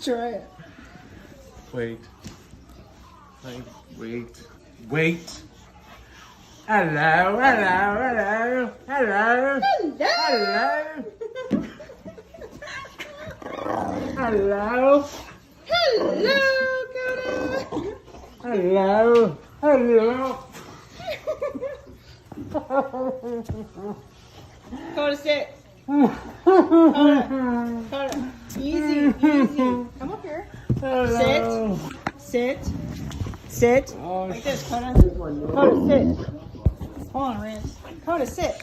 Try it. Wait. Wait. Hello. Hello. Hello. Hello. Coda, sit. Coda. Easy. Come up here. Sit. Like this, Coda. Coda, sit. Hold on, Rance. Coda, sit.